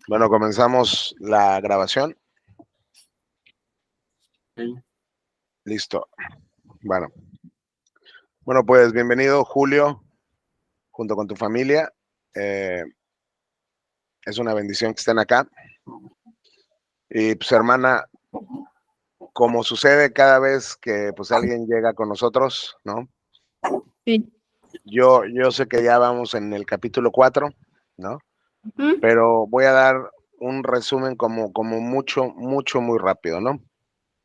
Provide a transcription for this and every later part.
Bueno, comenzamos la grabación. Sí. Listo. Bueno, pues bienvenido, Julio, junto con tu familia. Es una bendición que estén acá. Y pues, hermana, como sucede cada vez que pues alguien llega con nosotros, ¿no? Sí. Yo sé que ya vamos en el capítulo 4, ¿no? Ujú. Pero voy a dar un resumen como mucho, muy rápido, ¿no?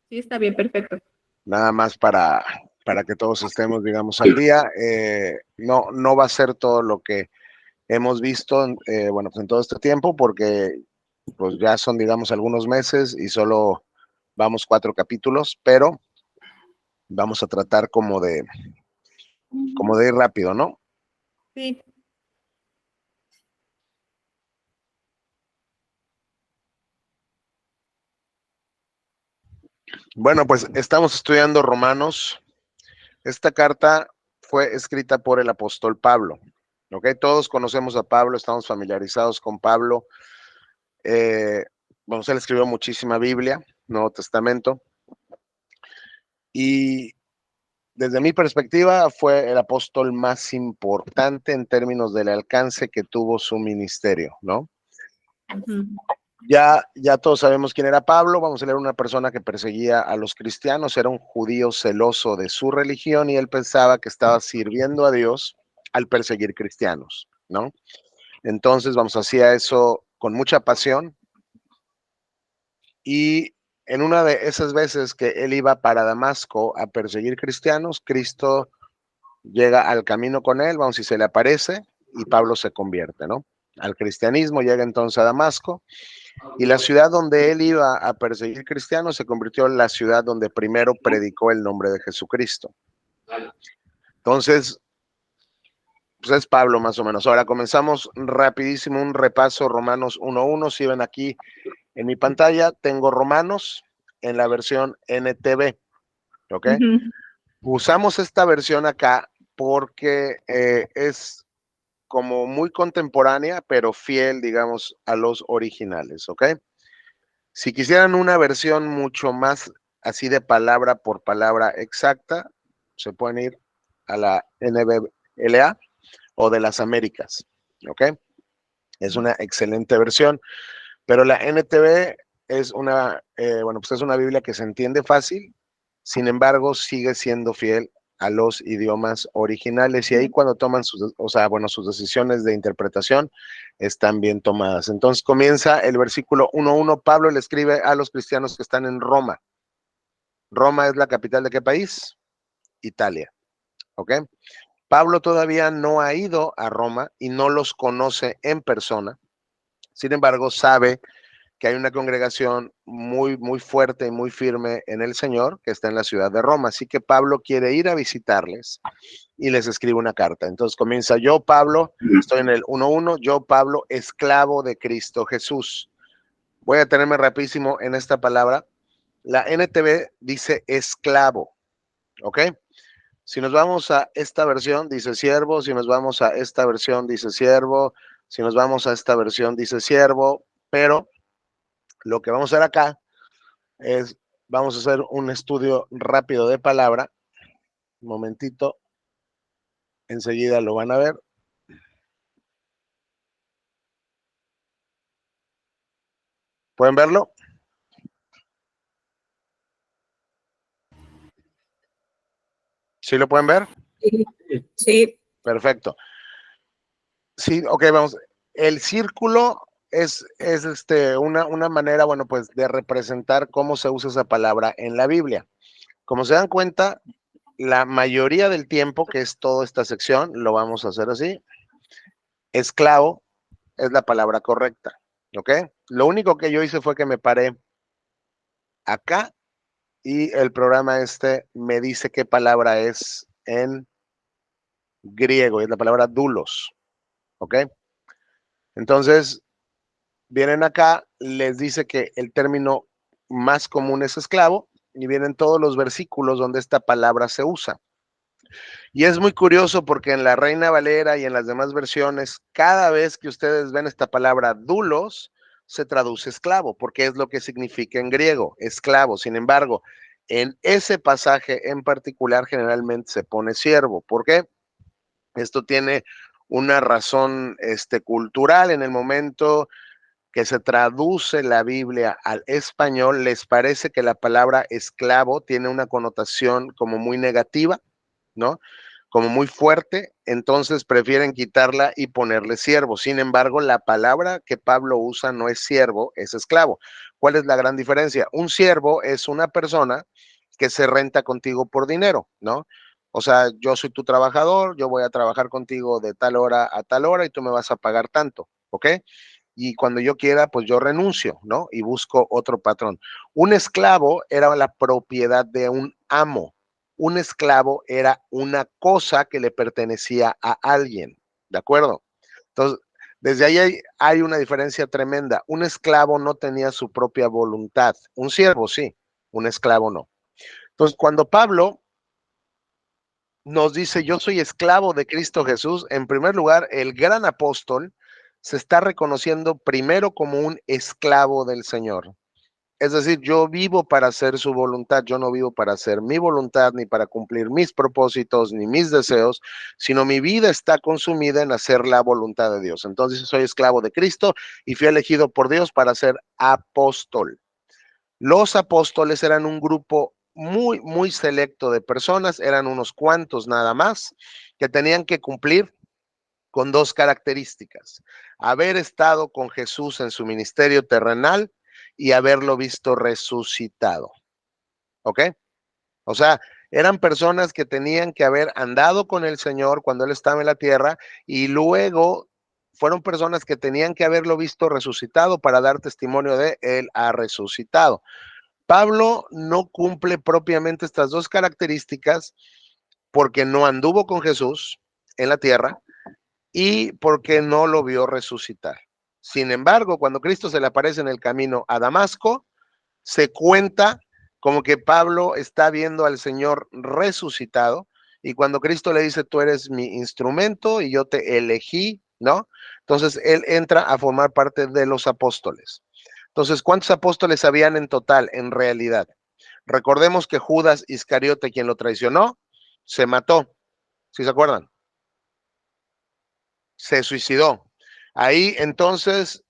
Sí, está bien, perfecto. Nada más para que todos estemos, digamos, al día. No va a ser todo lo que hemos visto, bueno, pues en todo este tiempo, porque pues ya son, digamos, algunos meses y solo vamos 4 capítulos, pero vamos a tratar como de ir rápido, ¿no? Sí. Bueno, pues estamos estudiando Romanos. Esta carta fue escrita por el apóstol Pablo, ¿ok? Todos conocemos a Pablo, estamos familiarizados con Pablo. Bueno, él escribió muchísima Biblia, Nuevo Testamento, y desde mi perspectiva fue el apóstol más importante en términos del alcance que tuvo su ministerio, ¿no? Ujú. Ya todos sabemos quién era Pablo. Vamos a leer una persona que perseguía a los cristianos, era un judío celoso de su religión y él pensaba que estaba sirviendo a Dios al perseguir cristianos, ¿no? Entonces, hacía eso con mucha pasión, y en una de esas veces que él iba para Damasco a perseguir cristianos, Cristo llega al camino con él, y se le aparece, y Pablo se convierte, ¿no? Al cristianismo, llega entonces a Damasco, y la ciudad donde él iba a perseguir cristianos se convirtió en la ciudad donde primero predicó el nombre de Jesucristo. Entonces, pues es Pablo más o menos. Ahora comenzamos rapidísimo un repaso, Romanos 1:1. Si ven aquí en mi pantalla, tengo Romanos en la versión NTV, ¿ok? Ujú. Usamos esta versión acá porque es como muy contemporánea, pero fiel, digamos, a los originales, ¿ok? Si quisieran una versión mucho más así de palabra por palabra exacta, se pueden ir a la NBLA o de las Américas, ¿ok? Es una excelente versión, pero la NTV es una, pues es una Biblia que se entiende fácil, sin embargo, sigue siendo fiel a los idiomas originales, y ahí cuando toman sus decisiones de interpretación están bien tomadas. Entonces comienza el versículo 1:1. Pablo le escribe a los cristianos que están en Roma. Roma es la capital ¿de qué país? Italia, ¿ok? Pablo todavía no ha ido a Roma y no los conoce en persona. Sin embargo, sabe que hay una congregación muy, muy fuerte y muy firme en el Señor que está en la ciudad de Roma. Así que Pablo quiere ir a visitarles y les escribe una carta. Entonces comienza: yo, Pablo, estoy en el 1:1, yo, Pablo, esclavo de Cristo Jesús. Voy a detenerme rapidísimo en esta palabra. La NTV dice esclavo, ¿ok? Si nos vamos a esta versión, dice siervo. Si nos vamos a esta versión, dice siervo. Si nos vamos a esta versión, dice siervo. Pero lo que vamos a hacer acá es, vamos a hacer un estudio rápido de palabra. Un momentito, enseguida lo van a ver. ¿Pueden verlo? ¿Sí lo pueden ver? Sí. Perfecto. Sí, ok, vamos. El círculo es una manera, pues, de representar cómo se usa esa palabra en la Biblia. Como se dan cuenta, la mayoría del tiempo, que es toda esta sección, lo vamos a hacer así. Esclavo es la palabra correcta, ¿ok? Lo único que yo hice fue que me paré acá y el programa me dice qué palabra es en griego, y es la palabra doulos, ¿ok? Entonces, vienen acá, les dice que el término más común es esclavo, y vienen todos los versículos donde esta palabra se usa. Y es muy curioso porque en la Reina Valera y en las demás versiones, cada vez que ustedes ven esta palabra doulos, se traduce esclavo, porque es lo que significa en griego, esclavo. Sin embargo, en ese pasaje en particular generalmente se pone siervo. ¿Por qué? Esto tiene una razón cultural. En el momento que se traduce la Biblia al español, les parece que la palabra esclavo tiene una connotación como muy negativa, ¿no? Como muy fuerte, entonces prefieren quitarla y ponerle siervo. Sin embargo, la palabra que Pablo usa no es siervo, es esclavo. ¿Cuál es la gran diferencia? Un siervo es una persona que se renta contigo por dinero, ¿no? O sea, yo soy tu trabajador, yo voy a trabajar contigo de tal hora a tal hora y tú me vas a pagar tanto, ¿ok? Y cuando yo quiera, pues yo renuncio, ¿no? Y busco otro patrón. Un esclavo era la propiedad de un amo. Un esclavo era una cosa que le pertenecía a alguien, ¿de acuerdo? Entonces, desde ahí hay una diferencia tremenda. Un esclavo no tenía su propia voluntad. Un siervo sí, un esclavo no. Entonces, cuando Pablo nos dice, yo soy esclavo de Cristo Jesús, en primer lugar, el gran apóstol se está reconociendo primero como un esclavo del Señor. Es decir, yo vivo para hacer su voluntad, yo no vivo para hacer mi voluntad, ni para cumplir mis propósitos, ni mis deseos, sino mi vida está consumida en hacer la voluntad de Dios. Entonces soy esclavo de Cristo y fui elegido por Dios para ser apóstol. Los apóstoles eran un grupo muy, muy selecto de personas, eran unos cuantos nada más, que tenían que cumplir con dos características: haber estado con Jesús en su ministerio terrenal y haberlo visto resucitado. ¿Ok? O sea, eran personas que tenían que haber andado con el Señor cuando Él estaba en la tierra y luego fueron personas que tenían que haberlo visto resucitado para dar testimonio de Él ha resucitado. Pablo no cumple propiamente estas dos características porque no anduvo con Jesús en la tierra y porque no lo vio resucitar. Sin embargo, cuando Cristo se le aparece en el camino a Damasco, se cuenta como que Pablo está viendo al Señor resucitado, y cuando Cristo le dice, tú eres mi instrumento y yo te elegí, ¿no? Entonces él entra a formar parte de los apóstoles. Entonces, ¿cuántos apóstoles habían en total, en realidad? Recordemos que Judas Iscariote, quien lo traicionó, se mató, ¿sí se acuerdan? Se suicidó. Ahí entonces,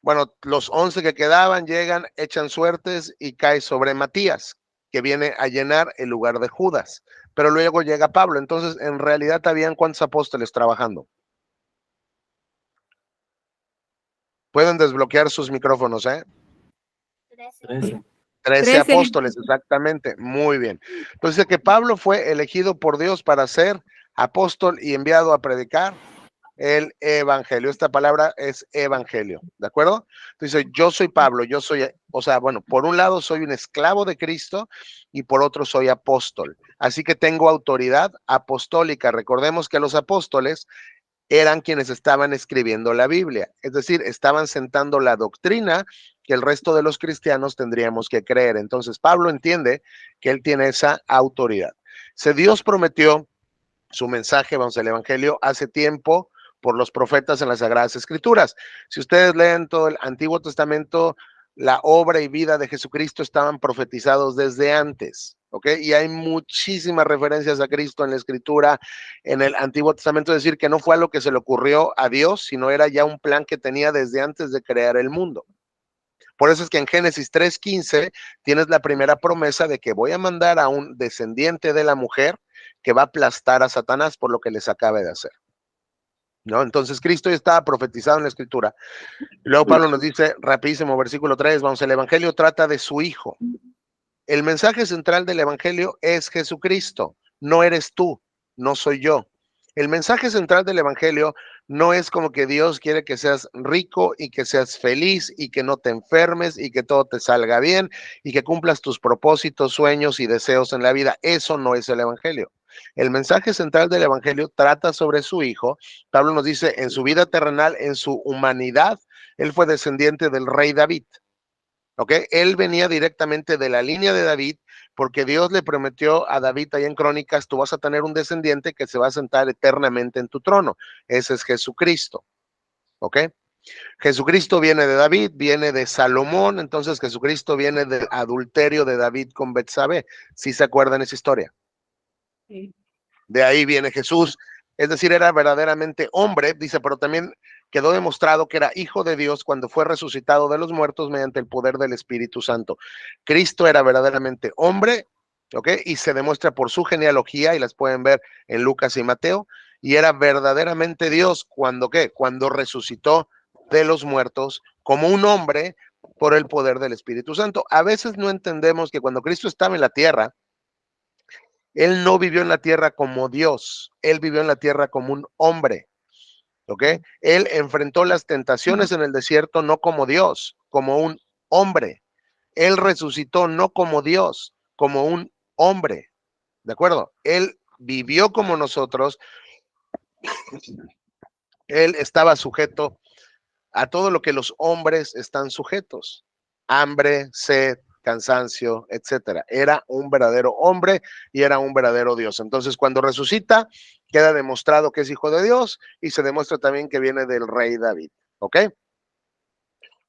bueno, los 11 que quedaban llegan, echan suertes y cae sobre Matías, que viene a llenar el lugar de Judas. Pero luego llega Pablo. Entonces, en realidad, habían ¿cuántos apóstoles trabajando? Pueden desbloquear sus micrófonos, ¿eh? 13. 13 apóstoles, exactamente. Muy bien. Entonces, que Pablo fue elegido por Dios para ser apóstol y enviado a predicar el evangelio. Esta palabra es evangelio, ¿de acuerdo? Entonces, yo soy Pablo, yo soy, o sea, bueno, por un lado soy un esclavo de Cristo y por otro soy apóstol. Así que tengo autoridad apostólica. Recordemos que los apóstoles eran quienes estaban escribiendo la Biblia, es decir, estaban sentando la doctrina que el resto de los cristianos tendríamos que creer. Entonces, Pablo entiende que él tiene esa autoridad. Si Dios prometió su mensaje, vamos al evangelio, hace tiempo por los profetas en las Sagradas Escrituras. Si ustedes leen todo el Antiguo Testamento, la obra y vida de Jesucristo estaban profetizados desde antes, ¿ok? Y hay muchísimas referencias a Cristo en la Escritura, en el Antiguo Testamento, es decir, que no fue a lo que se le ocurrió a Dios, sino era ya un plan que tenía desde antes de crear el mundo. Por eso es que en Génesis 3:15 tienes la primera promesa de que voy a mandar a un descendiente de la mujer que va a aplastar a Satanás por lo que les acabe de hacer, ¿no? Entonces Cristo ya estaba profetizado en la Escritura. Luego Pablo nos dice, rapidísimo, versículo 3, vamos, el Evangelio trata de su Hijo. El mensaje central del Evangelio es Jesucristo, no eres tú, no soy yo. El mensaje central del Evangelio no es como que Dios quiere que seas rico y que seas feliz y que no te enfermes y que todo te salga bien y que cumplas tus propósitos, sueños y deseos en la vida. Eso no es el Evangelio. El mensaje central del Evangelio trata sobre su Hijo. Pablo nos dice, en su vida terrenal, en su humanidad, él fue descendiente del rey David. ¿Ok? Él venía directamente de la línea de David, porque Dios le prometió a David ahí en Crónicas, tú vas a tener un descendiente que se va a sentar eternamente en tu trono. Ese es Jesucristo. ¿Ok? Jesucristo viene de David, viene de Salomón, entonces Jesucristo viene del adulterio de David con Betsabé. ¿Sí se acuerdan esa historia? Sí. De ahí viene Jesús, es decir, era verdaderamente hombre, dice, pero también quedó demostrado que era hijo de Dios cuando fue resucitado de los muertos mediante el poder del Espíritu Santo. Cristo era verdaderamente hombre, ¿ok? Y se demuestra por su genealogía, y las pueden ver en Lucas y Mateo, y era verdaderamente Dios cuando, ¿qué? Cuando resucitó de los muertos como un hombre por el poder del Espíritu Santo. A veces no entendemos que cuando Cristo estaba en la tierra, él no vivió en la tierra como Dios, él vivió en la tierra como un hombre, ¿ok? Él enfrentó las tentaciones en el desierto no como Dios, como un hombre. Él resucitó no como Dios, como un hombre, ¿de acuerdo? Él vivió como nosotros, él estaba sujeto a todo lo que los hombres están sujetos: hambre, sed, cansancio, etcétera. Era un verdadero hombre y era un verdadero Dios. Entonces, cuando resucita, queda demostrado que es hijo de Dios y se demuestra también que viene del rey David. ¿Ok?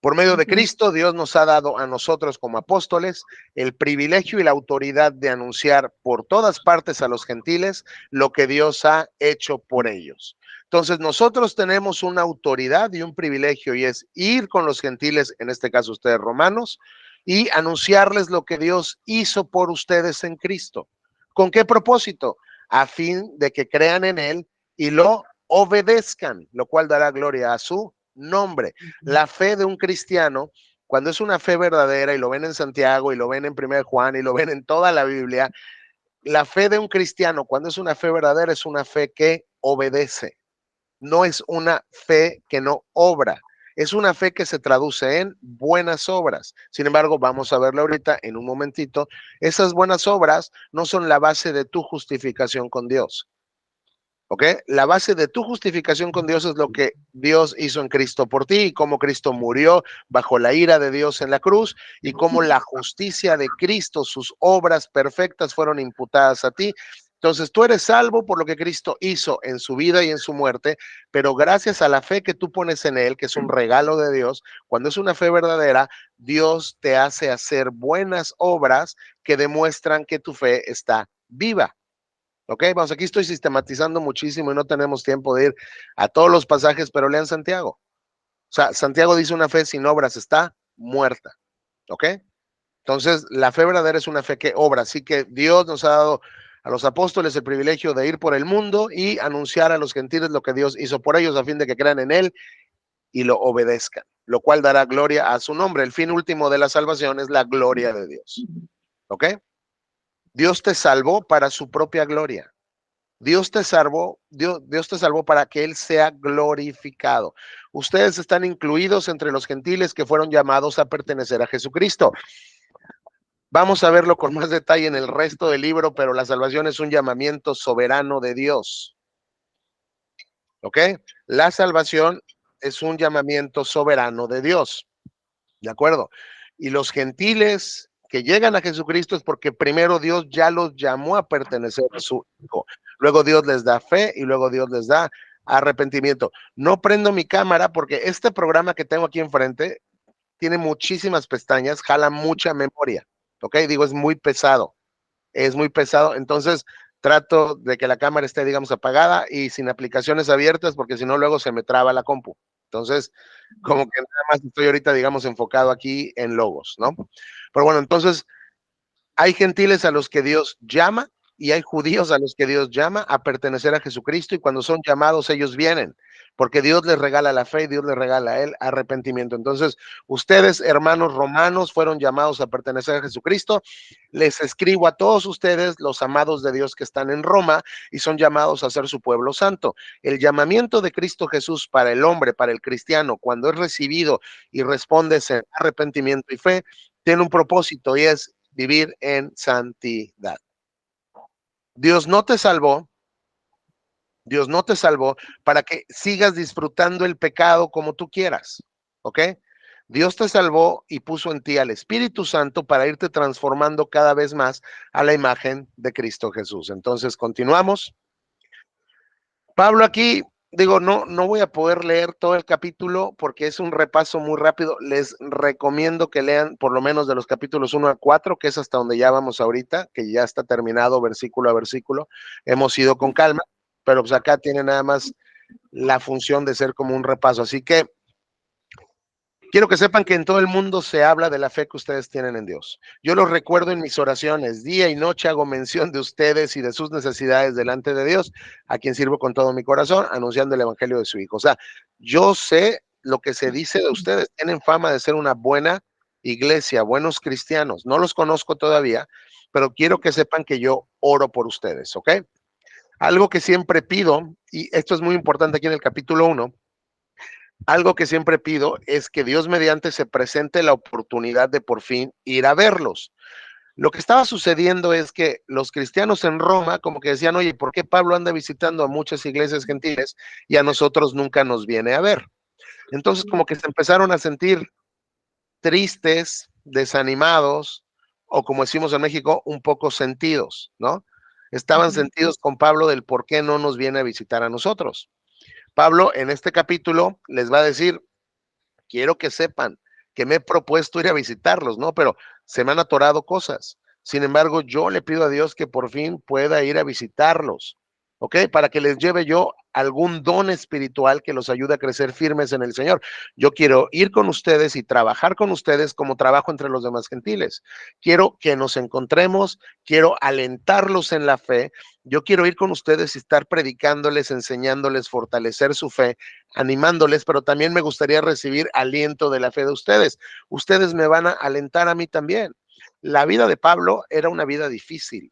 Por medio de Cristo, Dios nos ha dado a nosotros como apóstoles el privilegio y la autoridad de anunciar por todas partes a los gentiles lo que Dios ha hecho por ellos. Entonces, nosotros tenemos una autoridad y un privilegio, y es ir con los gentiles, en este caso ustedes romanos, y anunciarles lo que Dios hizo por ustedes en Cristo. ¿Con qué propósito? A fin de que crean en Él y lo obedezcan, lo cual dará gloria a su nombre. La fe de un cristiano, cuando es una fe verdadera, y lo ven en Santiago, y lo ven en 1 Juan, y lo ven en toda la Biblia, la fe de un cristiano, cuando es una fe verdadera, es una fe que obedece. No es una fe que no obra. Es una fe que se traduce en buenas obras. Sin embargo, vamos a verlo ahorita en un momentito. Esas buenas obras no son la base de tu justificación con Dios. ¿Ok? La base de tu justificación con Dios es lo que Dios hizo en Cristo por ti, y cómo Cristo murió bajo la ira de Dios en la cruz, y cómo la justicia de Cristo, sus obras perfectas, fueron imputadas a ti. Entonces tú eres salvo por lo que Cristo hizo en su vida y en su muerte, pero gracias a la fe que tú pones en Él, que es un regalo de Dios, cuando es una fe verdadera, Dios te hace hacer buenas obras que demuestran que tu fe está viva. Ok, vamos, aquí estoy sistematizando muchísimo y no tenemos tiempo de ir a todos los pasajes, pero lean Santiago. O sea, Santiago dice: una fe sin obras está muerta. Ok, entonces la fe verdadera es una fe que obra. Así que Dios nos ha dado a los apóstoles el privilegio de ir por el mundo y anunciar a los gentiles lo que Dios hizo por ellos, a fin de que crean en Él y lo obedezcan, lo cual dará gloria a su nombre. El fin último de la salvación es la gloria de Dios. Ok, Dios te salvó para su propia gloria. Dios te salvó para que Él sea glorificado. Ustedes están incluidos entre los gentiles que fueron llamados a pertenecer a Jesucristo. Vamos a verlo con más detalle en el resto del libro, pero la salvación es un llamamiento soberano de Dios. ¿Ok? La salvación es un llamamiento soberano de Dios. ¿De acuerdo? Y los gentiles que llegan a Jesucristo es porque primero Dios ya los llamó a pertenecer a su Hijo. Luego Dios les da fe y luego Dios les da arrepentimiento. No prendo mi cámara porque este programa que tengo aquí enfrente tiene muchísimas pestañas, jala mucha memoria. ¿Ok? Digo, es muy pesado. Es muy pesado. Entonces trato de que la cámara esté, digamos, apagada y sin aplicaciones abiertas, porque si no luego se me traba la compu. Entonces, como que nada más estoy ahorita, digamos, enfocado aquí en logos, ¿no? Pero bueno, entonces hay gentiles a los que Dios llama y hay judíos a los que Dios llama a pertenecer a Jesucristo, y cuando son llamados ellos vienen, porque Dios les regala la fe y Dios les regala a Él arrepentimiento. Entonces, ustedes, hermanos romanos, fueron llamados a pertenecer a Jesucristo. Les escribo a todos ustedes, los amados de Dios que están en Roma y son llamados a ser su pueblo santo. El llamamiento de Cristo Jesús para el hombre, para el cristiano, cuando es recibido y respondes en arrepentimiento y fe, tiene un propósito, y es vivir en santidad. Dios no te salvó para que sigas disfrutando el pecado como tú quieras, ¿ok? Dios te salvó y puso en ti al Espíritu Santo para irte transformando cada vez más a la imagen de Cristo Jesús. Entonces, continuamos. Pablo aquí digo, no voy a poder leer todo el capítulo porque es un repaso muy rápido. Les recomiendo que lean por lo menos de los capítulos 1 a 4, que es hasta donde ya vamos ahorita, que ya está terminado versículo a versículo. Hemos ido con calma, pero pues acá tiene nada más la función de ser como un repaso. Así que quiero que sepan que en todo el mundo se habla de la fe que ustedes tienen en Dios. Yo los recuerdo en mis oraciones, día y noche hago mención de ustedes y de sus necesidades delante de Dios, a quien sirvo con todo mi corazón, anunciando el evangelio de su Hijo. O sea, yo sé lo que se dice de ustedes, tienen fama de ser una buena iglesia, buenos cristianos. No los conozco todavía, pero quiero que sepan que yo oro por ustedes, ¿ok? Algo que siempre pido, y esto es muy importante aquí en el capítulo 1, algo que siempre pido es que Dios mediante se presente la oportunidad de por fin ir a verlos. Lo que estaba sucediendo es que los cristianos en Roma como que decían, oye, ¿por qué Pablo anda visitando a muchas iglesias gentiles y a nosotros nunca nos viene a ver? Entonces como que se empezaron a sentir tristes, desanimados, o como decimos en México, un poco sentidos, ¿no? Estaban sentidos con Pablo del por qué no nos viene a visitar a nosotros. Pablo en este capítulo les va a decir, quiero que sepan que me he propuesto ir a visitarlos, ¿no? Pero se me han atorado cosas. Sin embargo, yo le pido a Dios que por fin pueda ir a visitarlos, ¿ok? Para que les lleve yo algún don espiritual que los ayude a crecer firmes en el Señor. Yo quiero ir con ustedes y trabajar con ustedes como trabajo entre los demás gentiles. Quiero que nos encontremos, quiero alentarlos en la fe. Yo quiero ir con ustedes y estar predicándoles, enseñándoles, fortalecer su fe, animándoles, pero también me gustaría recibir aliento de la fe de ustedes. Ustedes me van a alentar a mí también. La vida de Pablo era una vida difícil.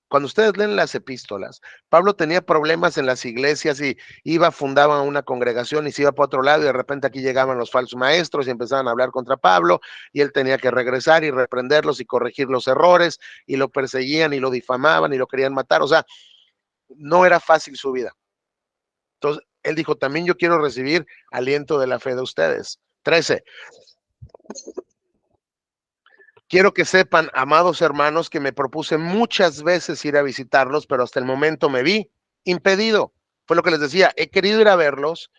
Cuando ustedes leen las epístolas, Pablo tenía problemas en las iglesias y iba, fundaba una congregación y se iba para otro lado y de repente aquí llegaban los falsos maestros y empezaban a hablar contra Pablo y él tenía que regresar y reprenderlos y corregir los errores y lo perseguían y lo difamaban y lo querían matar. O sea, no era fácil su vida. Entonces, él dijo, también yo quiero recibir aliento de la fe de ustedes. 13. Quiero que sepan, amados hermanos, que me propuse muchas veces ir a visitarlos, pero hasta el momento me vi impedido. Fue lo que les decía, he querido ir a verlos,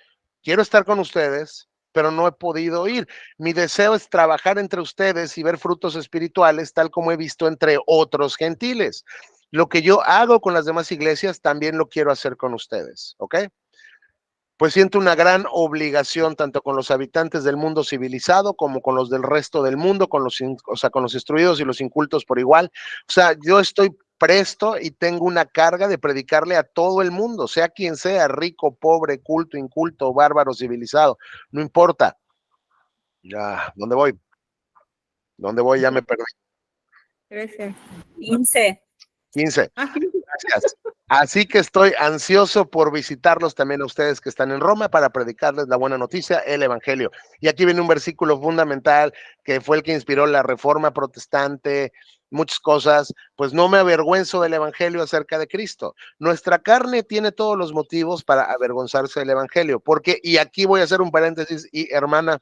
quiero estar con ustedes, pero no he podido ir. Mi deseo es trabajar entre ustedes y ver frutos espirituales, tal como he visto entre otros gentiles. Lo que yo hago con las demás iglesias, también lo quiero hacer con ustedes, ¿ok? Pues siento una gran obligación tanto con los habitantes del mundo civilizado como con los del resto del mundo, o sea, con los instruidos y los incultos por igual. O sea, yo estoy presto y tengo una carga de predicarle a todo el mundo, sea quien sea, rico, pobre, culto, inculto, bárbaro, civilizado, no importa. Ya, ¿dónde voy? ¿Dónde voy? Ya me perdí. 13. 15. 15. Gracias. Así que estoy ansioso por visitarlos también a ustedes que están en Roma para predicarles la buena noticia, el evangelio. Y aquí viene un versículo fundamental que fue el que inspiró la reforma protestante, muchas cosas. Pues no me avergüenzo del evangelio acerca de Cristo. Nuestra carne tiene todos los motivos para avergonzarse del evangelio, porque, y aquí voy a hacer un paréntesis, y hermana,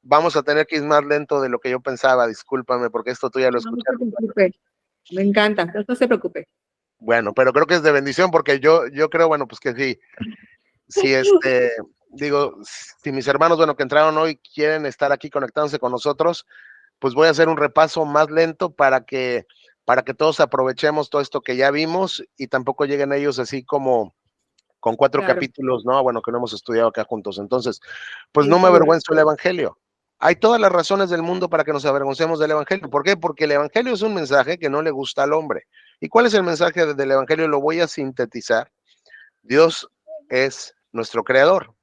vamos a tener que ir más lento de lo que yo pensaba, discúlpame, porque esto tú ya lo No, no escuchaste. se preocupe. Me encanta, no se preocupe. Bueno, pero creo que es de bendición porque yo creo, bueno, pues que sí, digo, si mis hermanos, bueno, que entraron hoy quieren estar aquí conectándose con nosotros, pues voy a hacer un repaso más lento para que todos aprovechemos todo esto que ya vimos y tampoco lleguen ellos así como con 4 Claro. capítulos, ¿no? Bueno, que no hemos estudiado acá juntos. Entonces, pues Sí, no me seguro. avergüenzo del evangelio. Hay todas las razones del mundo para que nos avergoncemos del evangelio. ¿Por qué? Porque el evangelio es un mensaje que no le gusta al hombre. ¿Y cuál es el mensaje del evangelio? Lo voy a sintetizar. Dios es nuestro creador.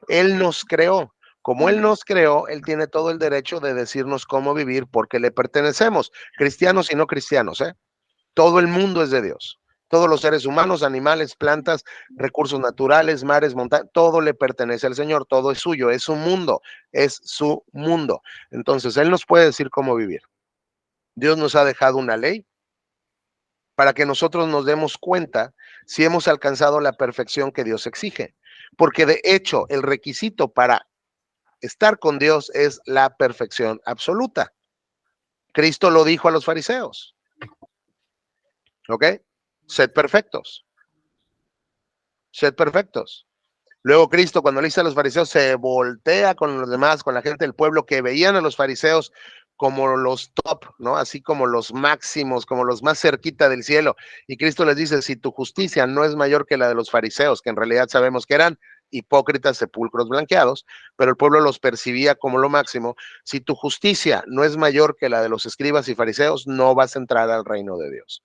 Él nos creó. Como Él nos creó, Él tiene todo el derecho de decirnos cómo vivir porque le pertenecemos, cristianos y no cristianos, ¿eh? Todo el mundo es de Dios. Todos los seres humanos, animales, plantas, recursos naturales, mares, montañas, todo le pertenece al Señor, todo es suyo, es su mundo, es su mundo. Entonces, Él nos puede decir cómo vivir. Dios nos ha dejado una ley para que nosotros nos demos cuenta si hemos alcanzado la perfección que Dios exige. Porque de hecho, el requisito para estar con Dios es la perfección absoluta. Cristo lo dijo a los fariseos. ¿Ok? Sed perfectos. sed perfectos. Luego Cristo, cuando le dice a los fariseos, se voltea con los demás, con la gente del pueblo que veían a los fariseos como los top, ¿no? Así como los máximos, como los más cerquita del cielo. Y Cristo les dice, si tu justicia no es mayor que la de los fariseos, que en realidad sabemos que eran hipócritas, sepulcros blanqueados, pero el pueblo los percibía como lo máximo, si tu justicia no es mayor que la de los escribas y fariseos, no vas a entrar al reino de Dios.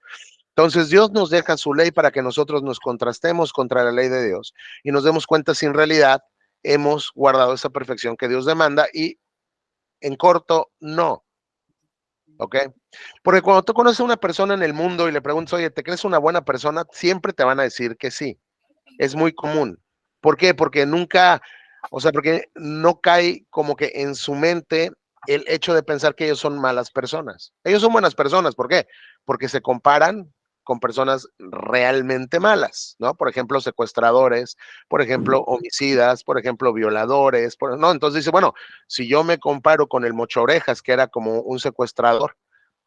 Entonces Dios nos deja su ley para que nosotros nos contrastemos contra la ley de Dios y nos demos cuenta si en realidad hemos guardado esa perfección que Dios demanda y en corto, no. ¿Ok? Porque cuando tú conoces a una persona en el mundo y le preguntas, oye, ¿te crees una buena persona? Siempre te van a decir que sí. Es muy común. ¿Por qué? Porque nunca, o sea, porque no cae como que en su mente el hecho de pensar que ellos son malas personas. Ellos son buenas personas. ¿Por qué? Porque se comparan con personas realmente malas, ¿no? Por ejemplo, secuestradores, por ejemplo, homicidas, por ejemplo, violadores, ¿no? Entonces dice, bueno, si yo me comparo con el Mocho Orejas, que era como un secuestrador,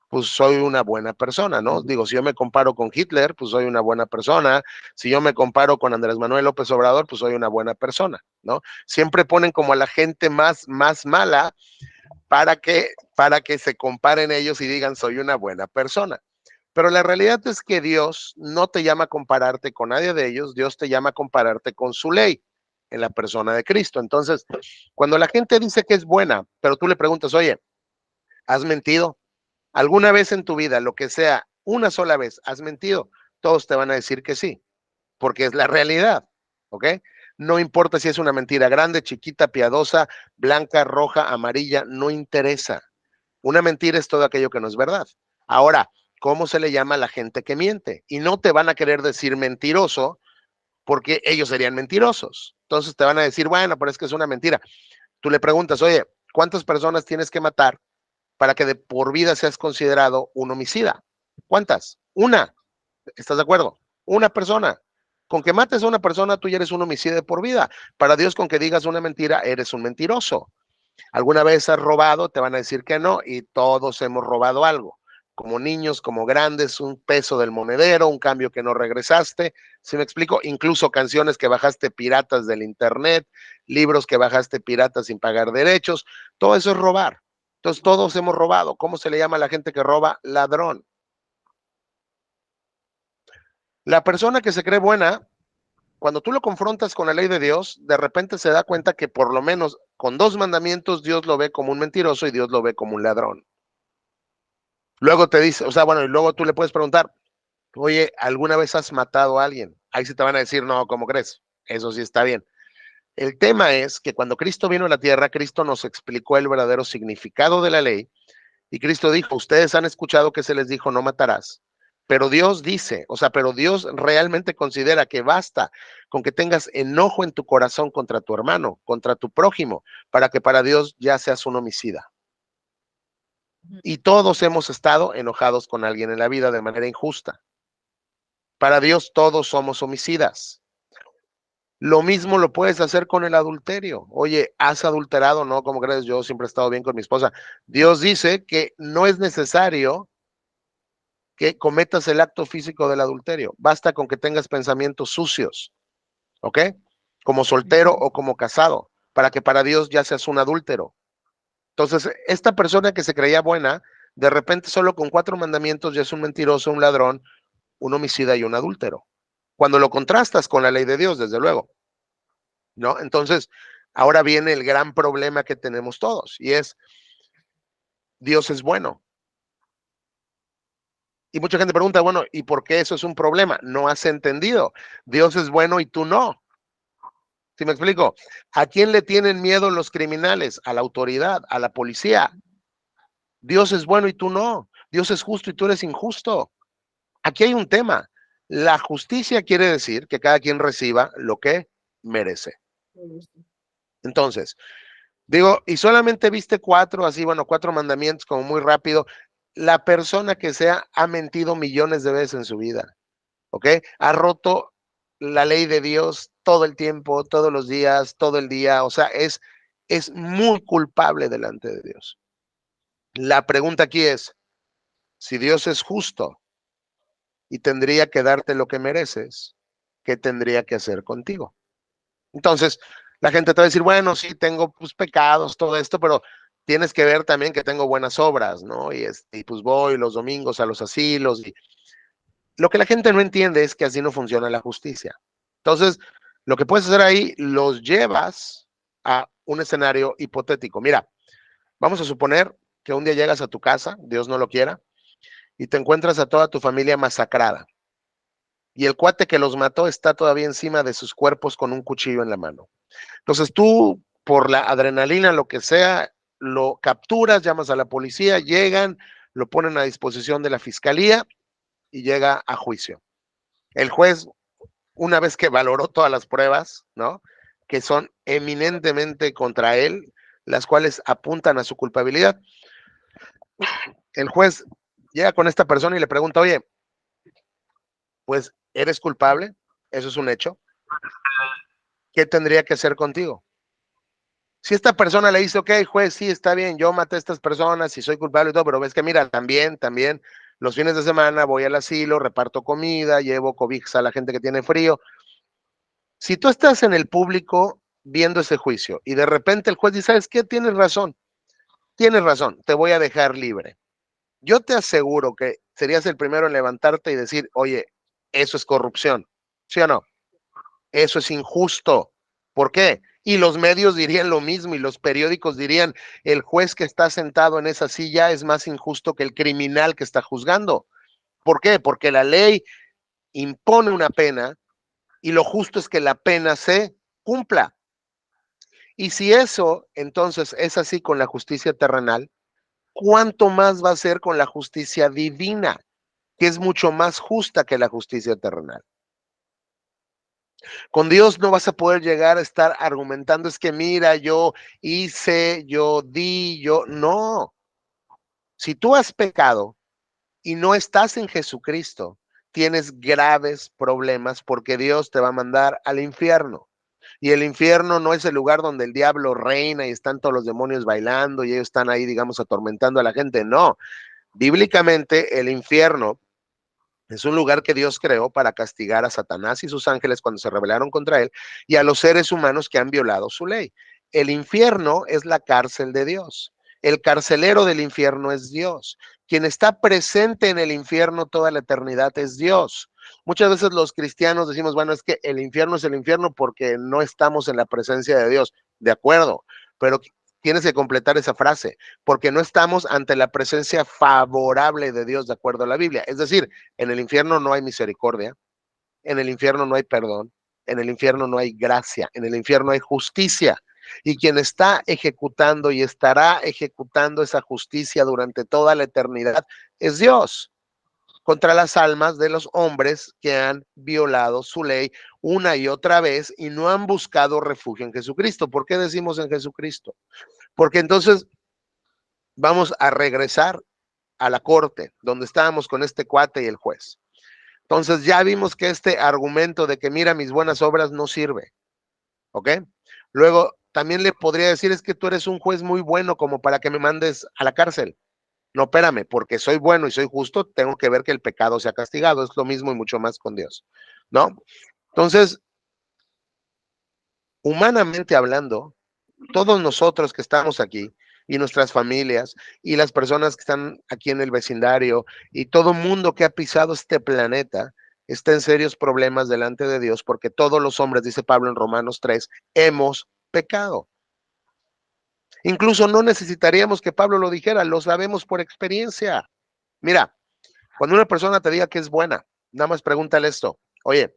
pues soy una buena persona, ¿no? Digo, si yo me comparo con Hitler, pues soy una buena persona. Si yo me comparo con Andrés Manuel López Obrador, pues soy una buena persona, ¿no? Siempre ponen como a la gente más mala para que se comparen ellos y digan, soy una buena persona. Pero la realidad es que Dios no te llama a compararte con nadie de ellos, Dios te llama a compararte con su ley en la persona de Cristo. Entonces, cuando la gente dice que es buena, pero tú le preguntas, oye, ¿has mentido? ¿Alguna vez en tu vida, lo que sea, una sola vez, has mentido? Todos te van a decir que sí, porque es la realidad, ¿ok? No importa si es una mentira grande, chiquita, piadosa, blanca, roja, amarilla, no interesa. Una mentira es todo aquello que no es verdad. Ahora, ¿cómo se le llama a la gente que miente? Y no te van a querer decir mentiroso porque ellos serían mentirosos. Entonces te van a decir, bueno, pero es que es una mentira. Tú le preguntas, oye, ¿cuántas personas tienes que matar para que de por vida seas considerado un homicida? ¿Cuántas? Una. ¿Estás de acuerdo? Una persona. Con que mates a una persona, tú ya eres un homicida de por vida. Para Dios, con que digas una mentira, eres un mentiroso. ¿Alguna vez has robado? Te van a decir que no, y todos hemos robado algo. Como niños, como grandes, un peso del monedero, un cambio que no regresaste. ¿Sí me explico? Incluso canciones que bajaste piratas del internet, libros que bajaste piratas sin pagar derechos. Todo eso es robar. Entonces, todos hemos robado. ¿Cómo se le llama a la gente que roba? Ladrón. La persona que se cree buena, cuando tú lo confrontas con la ley de Dios, de repente se da cuenta que por lo menos con 2 mandamientos Dios lo ve como un mentiroso y Dios lo ve como un ladrón. Luego te dice, o sea, bueno, y luego tú le puedes preguntar, oye, ¿alguna vez has matado a alguien? Ahí sí te van a decir, no, ¿cómo crees? Eso sí está bien. El tema es que cuando Cristo vino a la tierra, Cristo nos explicó el verdadero significado de la ley y Cristo dijo, ustedes han escuchado que se les dijo, no matarás. Pero Dios dice, o sea, pero Dios realmente considera que basta con que tengas enojo en tu corazón contra tu hermano, contra tu prójimo, para que para Dios ya seas un homicida. Y todos hemos estado enojados con alguien en la vida de manera injusta. Para Dios todos somos homicidas. Lo mismo lo puedes hacer con el adulterio. Oye, ¿has adulterado? No, ¿cómo crees? Yo siempre he estado bien con mi esposa. Dios dice que no es necesario que cometas el acto físico del adulterio. Basta con que tengas pensamientos sucios, ¿ok? Como soltero o como casado, para que para Dios ya seas un adúltero. Entonces, esta persona que se creía buena, de repente solo con 4 mandamientos ya es un mentiroso, un ladrón, un homicida y un adúltero. Cuando lo contrastas con la ley de Dios, desde luego, ¿no? Entonces, ahora viene el gran problema que tenemos todos y es, Dios es bueno. Y mucha gente pregunta, bueno, ¿y por qué eso es un problema? No has entendido. Dios es bueno y tú no. ¿Sí me explico? ¿A quién le tienen miedo los criminales? A la autoridad, a la policía. Dios es bueno y tú no. Dios es justo y tú eres injusto. Aquí hay un tema. La justicia quiere decir que cada quien reciba lo que merece. Entonces, digo, y solamente viste 4, así, bueno, 4 mandamientos como muy rápido. La persona que sea ha mentido millones de veces en su vida, ¿ok? Ha roto la ley de Dios todo el tiempo, todos los días, todo el día, o sea, es muy culpable delante de Dios. La pregunta aquí es, si Dios es justo y tendría que darte lo que mereces, qué tendría que hacer contigo. Entonces, la gente te va a decir, bueno, sí, tengo pues pecados, todo esto, pero tienes que ver también que tengo buenas obras, ¿no? Y pues voy los domingos a los asilos. Y lo que la gente no entiende es que así no funciona la justicia. Entonces, lo que puedes hacer ahí, los llevas a un escenario hipotético. Mira, vamos a suponer que un día llegas a tu casa, Dios no lo quiera, y te encuentras a toda tu familia masacrada. Y el cuate que los mató está todavía encima de sus cuerpos con un cuchillo en la mano. Entonces tú, por la adrenalina, lo que sea, lo capturas, llamas a la policía, llegan, lo ponen a disposición de la fiscalía y llega a juicio. El juez, una vez que valoró todas las pruebas, ¿no? Que son eminentemente contra él, las cuales apuntan a su culpabilidad, el juez llega con esta persona y le pregunta, oye, pues eres culpable, eso es un hecho, ¿qué tendría que hacer contigo? Si esta persona le dice, ok, juez, sí, está bien, yo maté a estas personas y soy culpable y todo, pero ves que mira, también, los fines de semana voy al asilo, reparto comida, llevo cobijas a la gente que tiene frío. Si tú estás en el público viendo ese juicio y de repente el juez dice, ¿sabes qué? Tienes razón, te voy a dejar libre. Yo te aseguro que serías el primero en levantarte y decir, oye, eso es corrupción, ¿sí o no? Eso es injusto. ¿Por qué? Y los medios dirían lo mismo y los periódicos dirían, el juez que está sentado en esa silla es más injusto que el criminal que está juzgando. ¿Por qué? Porque la ley impone una pena y lo justo es que la pena se cumpla. Y si eso entonces es así con la justicia terrenal, ¿cuánto más va a ser con la justicia divina, que es mucho más justa que la justicia terrenal? Con Dios no vas a poder llegar a estar argumentando, es que mira, yo hice, yo di, yo no. Si tú has pecado y no estás en Jesucristo, tienes graves problemas porque Dios te va a mandar al infierno. Y el infierno no es el lugar donde el diablo reina y están todos los demonios bailando y ellos están ahí, digamos, atormentando a la gente. No, bíblicamente el infierno es un lugar que Dios creó para castigar a Satanás y sus ángeles cuando se rebelaron contra él y a los seres humanos que han violado su ley. El infierno es la cárcel de Dios. El carcelero del infierno es Dios. Quien está presente en el infierno toda la eternidad es Dios. Muchas veces los cristianos decimos, bueno, es que el infierno es el infierno porque no estamos en la presencia de Dios. De acuerdo, pero tienes que completar esa frase, porque no estamos ante la presencia favorable de Dios de acuerdo a la Biblia. Es decir, en el infierno no hay misericordia, en el infierno no hay perdón, en el infierno no hay gracia, en el infierno hay justicia. Y quien está ejecutando y estará ejecutando esa justicia durante toda la eternidad es Dios contra las almas de los hombres que han violado su ley una y otra vez y no han buscado refugio en Jesucristo. ¿Por qué decimos en Jesucristo? Porque entonces vamos a regresar a la corte donde estábamos con este cuate y el juez. Entonces ya vimos que este argumento de que mira mis buenas obras no sirve, ¿ok? Luego también le podría decir es que tú eres un juez muy bueno como para que me mandes a la cárcel. No, espérame, porque soy bueno y soy justo, tengo que ver que el pecado sea castigado. Es lo mismo y mucho más con Dios, ¿no? Entonces, humanamente hablando, todos nosotros que estamos aquí y nuestras familias y las personas que están aquí en el vecindario y todo mundo que ha pisado este planeta está en serios problemas delante de Dios porque todos los hombres, dice Pablo en Romanos 3, hemos pecado. Incluso no necesitaríamos que Pablo lo dijera, lo sabemos por experiencia. Mira, cuando una persona te diga que es buena, nada más pregúntale esto, oye,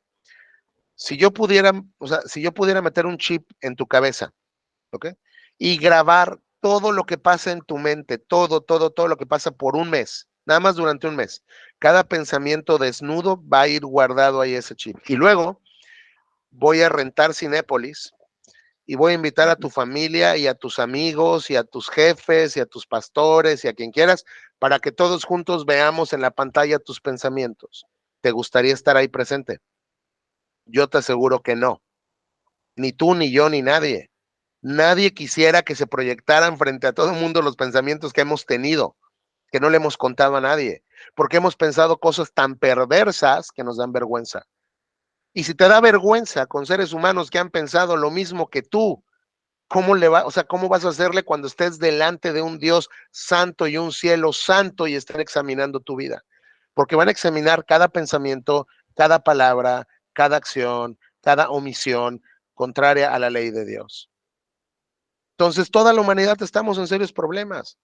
si yo pudiera, si yo pudiera meter un chip en tu cabeza, ¿ok? Y grabar todo lo que pasa en tu mente, todo lo que pasa por un mes, nada más durante un mes. Cada pensamiento desnudo va a ir guardado ahí ese chip. Y luego voy a rentar Cinépolis y voy a invitar a tu familia y a tus amigos y a tus jefes y a tus pastores y a quien quieras para que todos juntos veamos en la pantalla tus pensamientos. ¿Te gustaría estar ahí presente? Yo te aseguro que no. Ni tú, ni yo, ni nadie. Nadie quisiera que se proyectaran frente a todo el mundo los pensamientos que hemos tenido, que no le hemos contado a nadie, porque hemos pensado cosas tan perversas que nos dan vergüenza. Y si te da vergüenza con seres humanos que han pensado lo mismo que tú, ¿cómo vas a hacerle cuando estés delante de un Dios santo y un cielo santo y estén examinando tu vida? Porque van a examinar cada pensamiento, cada palabra, cada acción, cada omisión contraria a la ley de Dios. Entonces, toda la humanidad estamos en serios problemas.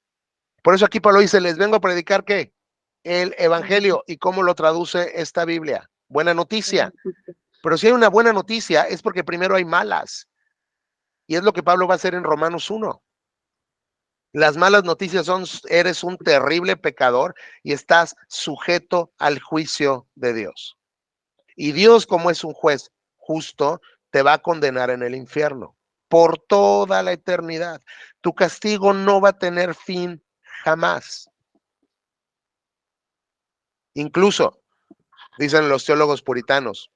Por eso aquí Pablo dice, les vengo a predicar ¿qué? El evangelio. ¿Y cómo lo traduce esta Biblia? Buena noticia. Pero si hay una buena noticia es porque primero hay malas. Y es lo que Pablo va a hacer en Romanos 1. Las malas noticias son, eres un terrible pecador y estás sujeto al juicio de Dios. Y Dios, como es un juez justo, te va a condenar en el infierno por toda la eternidad. Tu castigo no va a tener fin jamás. Incluso, dicen los teólogos puritanos,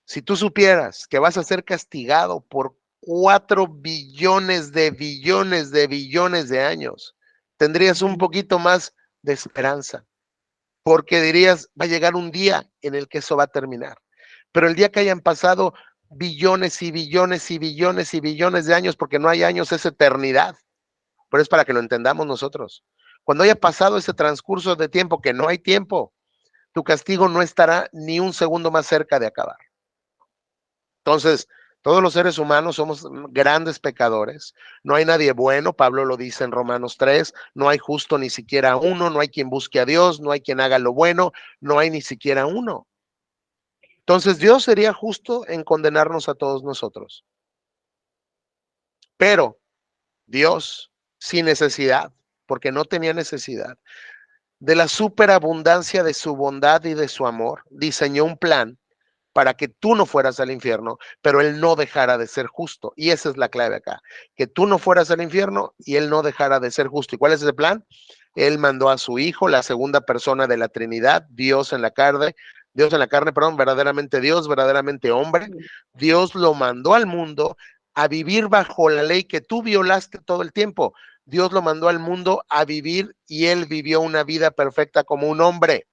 si tú supieras que vas a ser castigado por 4 billones de billones de billones de años, tendrías un poquito más de esperanza, porque dirías, va a llegar un día en el que eso va a terminar. Pero el día que hayan pasado billones y billones y billones y billones de años, porque no hay años, es eternidad, pero es para que lo entendamos nosotros. Cuando haya pasado ese transcurso de tiempo, que no hay tiempo, tu castigo no estará ni un segundo más cerca de acabar. Entonces, todos los seres humanos somos grandes pecadores. No hay nadie bueno, Pablo lo dice en Romanos 3, no hay justo ni siquiera uno, no hay quien busque a Dios, no hay quien haga lo bueno, no hay ni siquiera uno. Entonces, Dios sería justo en condenarnos a todos nosotros. Pero Dios, sin necesidad, porque no tenía necesidad, de la superabundancia de su bondad y de su amor, diseñó un plan para que tú no fueras al infierno, pero él no dejara de ser justo. Y esa es la clave acá, que tú no fueras al infierno y él no dejara de ser justo. ¿Y cuál es ese plan? Él mandó a su hijo, la segunda persona de la Trinidad, Dios en la carne, perdón, verdaderamente Dios, verdaderamente hombre. Dios lo mandó al mundo a vivir bajo la ley que tú violaste todo el tiempo. Dios lo mandó al mundo a vivir y él vivió una vida perfecta como un hombre.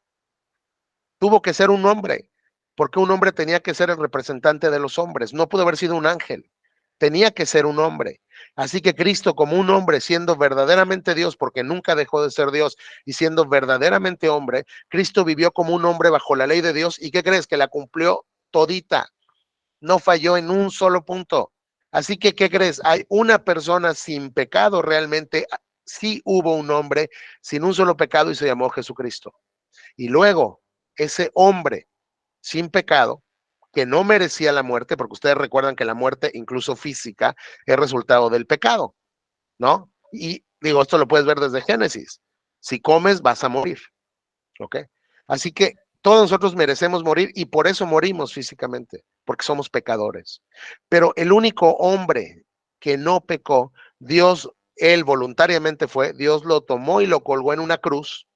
Tuvo que ser un hombre, porque un hombre tenía que ser el representante de los hombres. No pudo haber sido un ángel, tenía que ser un hombre. Así que Cristo, como un hombre, siendo verdaderamente Dios, porque nunca dejó de ser Dios, y siendo verdaderamente hombre, Cristo vivió como un hombre bajo la ley de Dios. ¿Y qué crees? Que la cumplió todita. No falló en un solo punto. Así que, ¿qué crees? Hay una persona sin pecado realmente. Sí hubo un hombre sin un solo pecado y se llamó Jesucristo. Y luego, ese hombre sin pecado, que no merecía la muerte, porque ustedes recuerdan que la muerte, incluso física, es resultado del pecado, ¿no? Y digo, esto lo puedes ver desde Génesis. Si comes, vas a morir, ¿ok? Así que todos nosotros merecemos morir y por eso morimos físicamente, porque somos pecadores. Pero el único hombre que no pecó, Dios, él voluntariamente fue, Dios lo tomó y lo colgó en una cruz.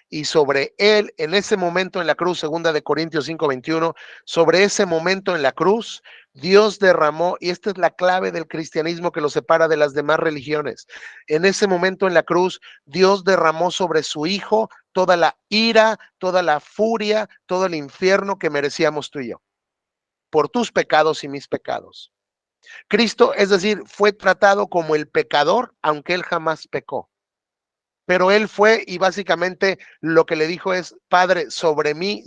Y sobre él, en ese momento en la cruz, 2 Corintios 5:21, sobre ese momento en la cruz, Dios derramó, y esta es la clave del cristianismo que lo separa de las demás religiones. En ese momento en la cruz, Dios derramó sobre su hijo toda la ira, toda la furia, todo el infierno que merecíamos tú y yo, por tus pecados y mis pecados. Cristo, es decir, fue tratado como el pecador, aunque él jamás pecó. Pero él fue y básicamente lo que le dijo es, Padre, sobre mí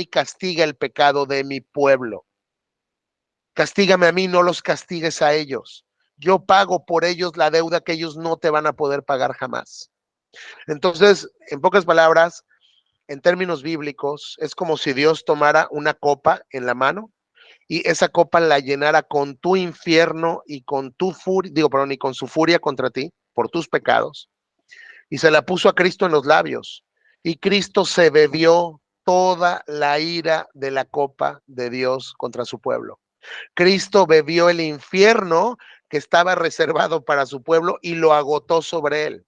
castiga el pecado de mi pueblo. Castígame a mí, no los castigues a ellos. Yo pago por ellos la deuda que ellos no te van a poder pagar jamás. Entonces, en pocas palabras, en términos bíblicos, es como si Dios tomara una copa en la mano y esa copa la llenara con tu infierno y con tu furia, y con su furia contra ti por tus pecados. Y se la puso a Cristo en los labios. Y Cristo se bebió toda la ira de la copa de Dios contra su pueblo. Cristo bebió el infierno que estaba reservado para su pueblo y lo agotó sobre él.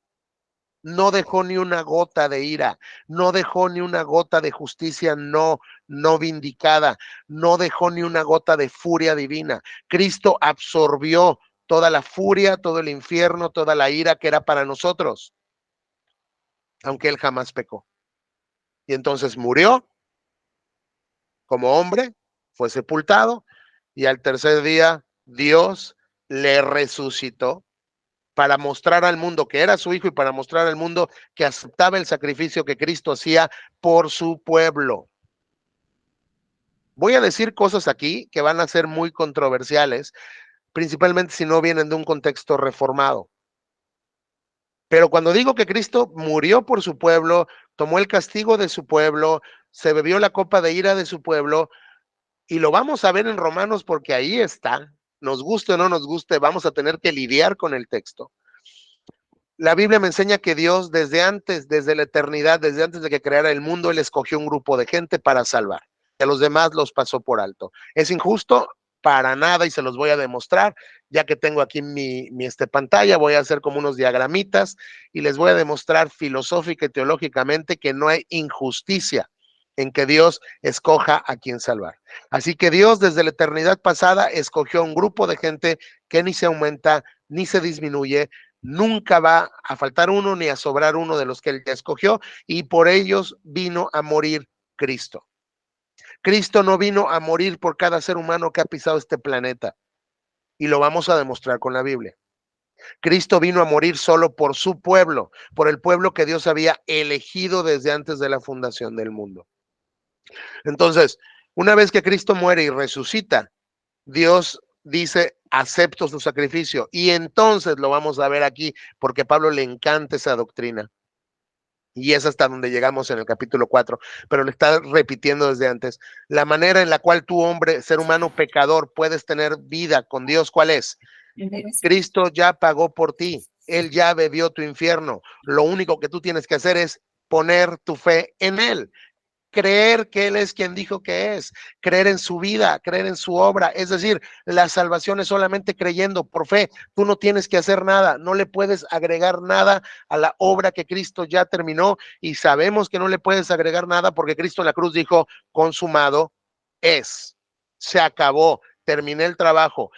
No dejó ni una gota de ira, no dejó ni una gota de justicia no vindicada, no dejó ni una gota de furia divina. Cristo absorbió toda la furia, todo el infierno, toda la ira que era para nosotros, aunque él jamás pecó. Y entonces murió como hombre, fue sepultado y al tercer día Dios le resucitó para mostrar al mundo que era su hijo y para mostrar al mundo que aceptaba el sacrificio que Cristo hacía por su pueblo. Voy a decir cosas aquí que van a ser muy controversiales, principalmente si no vienen de un contexto reformado. Pero cuando digo que Cristo murió por su pueblo, tomó el castigo de su pueblo, se bebió la copa de ira de su pueblo, y lo vamos a ver en Romanos porque ahí está, nos guste o no nos guste, vamos a tener que lidiar con el texto. La Biblia me enseña que Dios desde antes, desde la eternidad, desde antes de que creara el mundo, Él escogió un grupo de gente para salvar. Y a los demás los pasó por alto. ¿Es injusto? Para nada, y se los voy a demostrar, ya que tengo aquí mi pantalla, voy a hacer como unos diagramitas y les voy a demostrar filosófica y teológicamente que no hay injusticia en que Dios escoja a quien salvar. Así que Dios desde la eternidad pasada escogió un grupo de gente que ni se aumenta ni se disminuye, nunca va a faltar uno ni a sobrar uno de los que Él ya escogió, y por ellos vino a morir Cristo. Cristo no vino a morir por cada ser humano que ha pisado este planeta, y lo vamos a demostrar con la Biblia. Cristo vino a morir solo por su pueblo, por el pueblo que Dios había elegido desde antes de la fundación del mundo. Entonces, una vez que Cristo muere y resucita, Dios dice, acepto su sacrificio, y entonces lo vamos a ver aquí, porque a Pablo le encanta esa doctrina. Y es hasta donde llegamos en el capítulo 4, pero le está repitiendo desde antes. La manera en la cual tú, hombre, ser humano pecador, puedes tener vida con Dios, ¿cuál es? Cristo ya pagó por ti, Él ya bebió tu infierno. Lo único que tú tienes que hacer es poner tu fe en Él. Creer que Él es quien dijo que es, creer en su vida, creer en su obra. Es decir, la salvación es solamente creyendo por fe. Tú no tienes que hacer nada, no le puedes agregar nada a la obra que Cristo ya terminó, y sabemos que no le puedes agregar nada porque Cristo en la cruz dijo, consumado es, se acabó, terminé el trabajo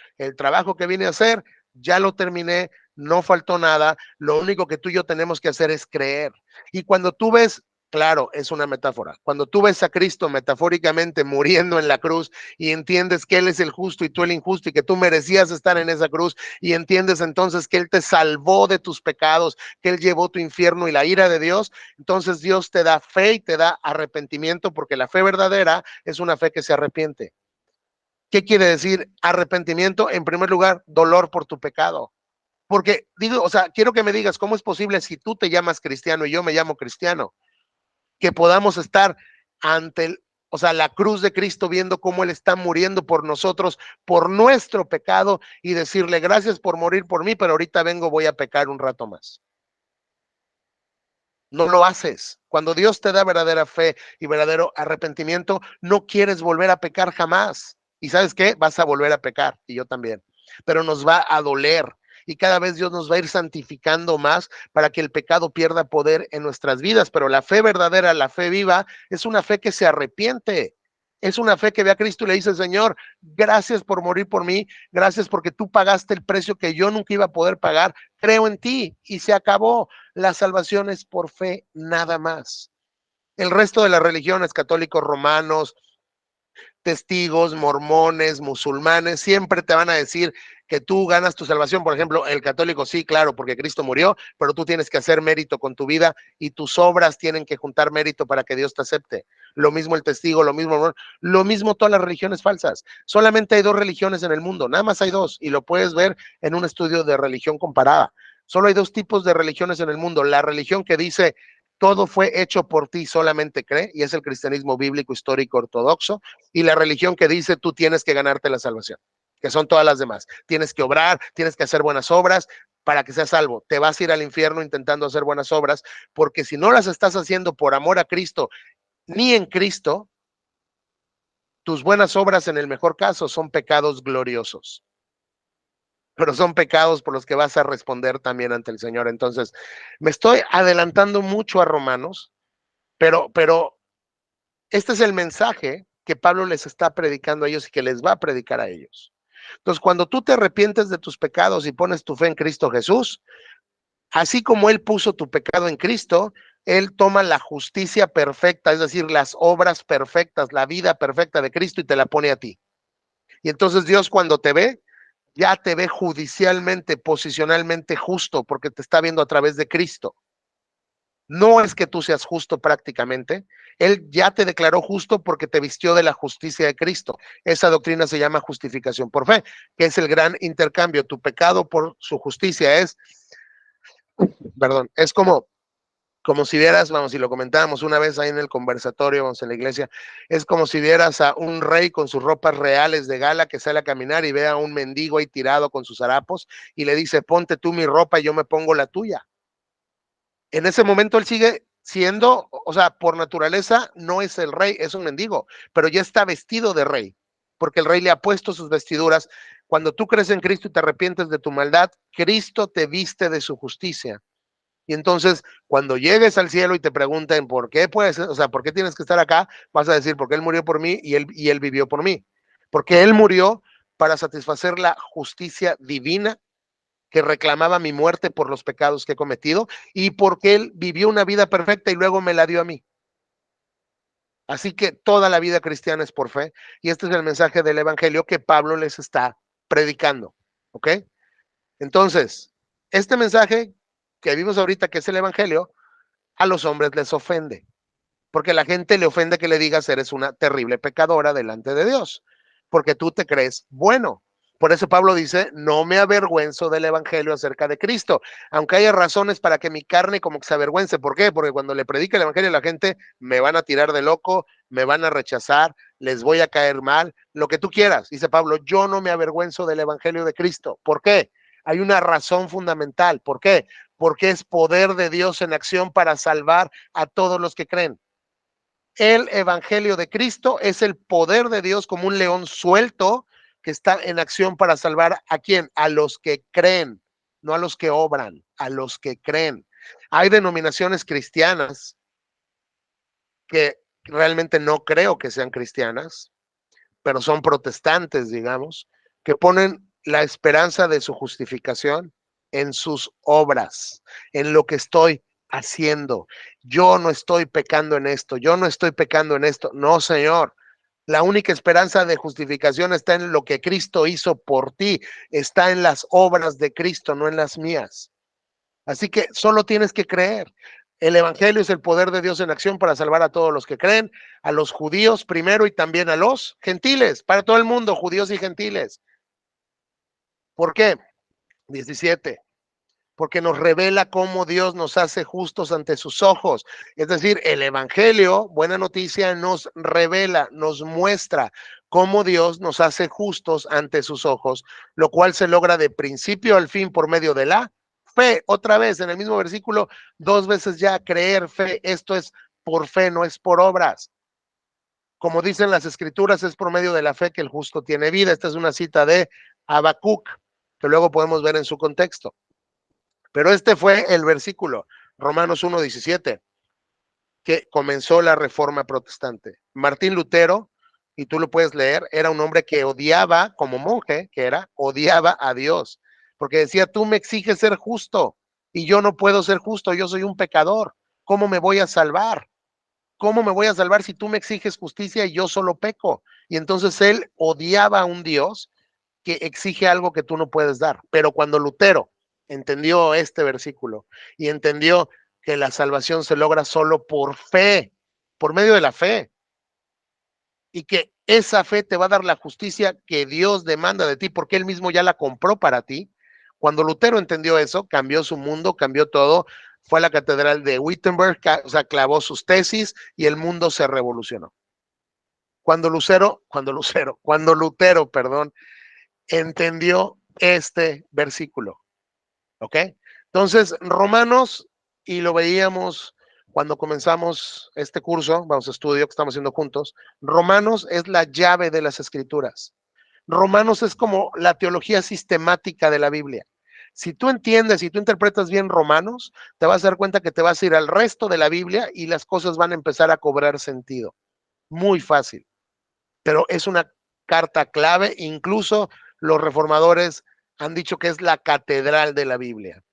que vine a hacer, ya lo terminé, no faltó nada, lo único que tú y yo tenemos que hacer es creer. Y cuando tú ves, claro, es una metáfora. Cuando tú ves a Cristo metafóricamente muriendo en la cruz y entiendes que Él es el justo y tú el injusto y que tú merecías estar en esa cruz, y entiendes entonces que Él te salvó de tus pecados, que Él llevó tu infierno y la ira de Dios, entonces Dios te da fe y te da arrepentimiento, porque la fe verdadera es una fe que se arrepiente. ¿Qué quiere decir arrepentimiento? En primer lugar, dolor por tu pecado. Porque digo, o sea, quiero que me digas, ¿cómo es posible si tú te llamas cristiano y yo me llamo cristiano, que podamos estar ante la cruz de Cristo, viendo cómo Él está muriendo por nosotros, por nuestro pecado, y decirle gracias por morir por mí, pero ahorita vengo, voy a pecar un rato más? No lo haces. Cuando Dios te da verdadera fe y verdadero arrepentimiento, no quieres volver a pecar jamás. ¿Y sabes qué? Vas a volver a pecar, y yo también, pero nos va a doler. Y cada vez Dios nos va a ir santificando más para que el pecado pierda poder en nuestras vidas. Pero la fe verdadera, la fe viva, es una fe que se arrepiente. Es una fe que ve a Cristo y le dice, Señor, gracias por morir por mí, gracias porque tú pagaste el precio que yo nunca iba a poder pagar, creo en ti, y se acabó. La salvación es por fe, nada más. El resto de las religiones, católicos, romanos, testigos, mormones, musulmanes, siempre te van a decir que tú ganas tu salvación. Por ejemplo, el católico, sí, claro, porque Cristo murió, pero tú tienes que hacer mérito con tu vida y tus obras tienen que juntar mérito para que Dios te acepte. Lo mismo el testigo, lo mismo todas las religiones falsas. Solamente hay dos religiones en el mundo, nada más hay dos, y lo puedes ver en un estudio de religión comparada. Solo hay dos tipos de religiones en el mundo: la religión que dice todo fue hecho por ti, solamente cree, y es el cristianismo bíblico, histórico, ortodoxo, y la religión que dice tú tienes que ganarte la salvación, que son todas las demás. Tienes que obrar, tienes que hacer buenas obras para que seas salvo. Te vas a ir al infierno intentando hacer buenas obras, porque si no las estás haciendo por amor a Cristo, ni en Cristo, tus buenas obras en el mejor caso son pecados gloriosos, pero son pecados por los que vas a responder también ante el Señor. Entonces, me estoy adelantando mucho a Romanos, pero este es el mensaje que Pablo les está predicando a ellos y que les va a predicar a ellos. Entonces, cuando tú te arrepientes de tus pecados y pones tu fe en Cristo Jesús, así como Él puso tu pecado en Cristo, Él toma la justicia perfecta, es decir, las obras perfectas, la vida perfecta de Cristo y te la pone a ti. Y entonces Dios cuando te ve, ya te ve judicialmente, posicionalmente justo, porque te está viendo a través de Cristo. No es que tú seas justo prácticamente, Él ya te declaró justo porque te vistió de la justicia de Cristo. Esa doctrina se llama justificación por fe, que es el gran intercambio. Tu pecado por su justicia es, perdón, es como si vieras, vamos, si lo comentábamos una vez ahí en el conversatorio, vamos, en la iglesia, es como si vieras a un rey con sus ropas reales de gala que sale a caminar y ve a un mendigo ahí tirado con sus harapos y le dice, ponte tú mi ropa y yo me pongo la tuya. En ese momento él sigue siendo, o sea, por naturaleza no es el rey, es un mendigo, pero ya está vestido de rey, porque el rey le ha puesto sus vestiduras. Cuando tú crees en Cristo y te arrepientes de tu maldad, Cristo te viste de su justicia. Y entonces, cuando llegues al cielo y te pregunten por qué puedes, o sea, por qué tienes que estar acá, vas a decir, porque Él murió por mí y él vivió por mí. Porque Él murió para satisfacer la justicia divina que reclamaba mi muerte por los pecados que he cometido y porque Él vivió una vida perfecta y luego me la dio a mí. Así que toda la vida cristiana es por fe y este es el mensaje del evangelio que Pablo les está predicando. ¿Ok? Entonces, este mensaje que vimos ahorita, que es el evangelio, a los hombres les ofende, porque la gente le ofende que le digas eres una terrible pecadora delante de Dios, porque tú te crees bueno. Por eso Pablo dice, no me avergüenzo del evangelio acerca de Cristo, aunque haya razones para que mi carne como que se avergüence. ¿Por qué? Porque cuando le predica el evangelio a la gente, me van a tirar de loco, me van a rechazar, les voy a caer mal, lo que tú quieras. Dice Pablo, yo no me avergüenzo del evangelio de Cristo. ¿Por qué? Hay una razón fundamental. ¿Por qué? Porque es poder de Dios en acción para salvar a todos los que creen. El evangelio de Cristo es el poder de Dios como un león suelto que está en acción para salvar a quién, a los que creen, no a los que obran, a los que creen. Hay denominaciones cristianas que realmente no creo que sean cristianas, pero son protestantes, digamos, que ponen la esperanza de su justificación en sus obras, en lo que estoy haciendo. Yo no estoy pecando en esto, yo no estoy pecando en esto. No, Señor. La única esperanza de justificación está en lo que Cristo hizo por ti, está en las obras de Cristo, no en las mías. Así que solo tienes que creer. El evangelio es el poder de Dios en acción para salvar a todos los que creen, a los judíos primero y también a los gentiles, para todo el mundo, judíos y gentiles. ¿Por qué? 17. Porque nos revela cómo Dios nos hace justos ante sus ojos. Es decir, el evangelio, buena noticia, nos revela, nos muestra cómo Dios nos hace justos ante sus ojos, lo cual se logra de principio al fin por medio de la fe. Otra vez, en el mismo versículo, 2 veces ya, creer, fe. Esto es por fe, no es por obras. Como dicen las escrituras, es por medio de la fe que el justo tiene vida. Esta es una cita de Habacuc, que luego podemos ver en su contexto. Pero este fue el versículo, Romanos 1:17, que comenzó la reforma protestante. Martín Lutero, y tú lo puedes leer, era un hombre que odiaba, como monje que era, odiaba a Dios, porque decía, tú me exiges ser justo y yo no puedo ser justo, yo soy un pecador. ¿Cómo me voy a salvar? ¿Cómo me voy a salvar si tú me exiges justicia y yo solo peco? Y entonces él odiaba a un Dios que exige algo que tú no puedes dar. Pero cuando Lutero entendió este versículo y entendió que la salvación se logra solo por fe, por medio de la fe, y que esa fe te va a dar la justicia que Dios demanda de ti, porque Él mismo ya la compró para ti. Cuando Lutero entendió eso, cambió su mundo, cambió todo, fue a la catedral de Wittenberg, o sea, clavó sus tesis y el mundo se revolucionó. Cuando Lutero, perdón, entendió este versículo. ¿Ok? Entonces, Romanos, y lo veíamos cuando comenzamos este curso, vamos a estudio que estamos haciendo juntos, Romanos es la llave de las escrituras. Romanos es como la teología sistemática de la Biblia. Si tú entiendes, si tú interpretas bien Romanos, te vas a dar cuenta que te vas a ir al resto de la Biblia y las cosas van a empezar a cobrar sentido. Muy fácil. Pero es una carta clave, incluso los reformadores han dicho que es la catedral de la Biblia.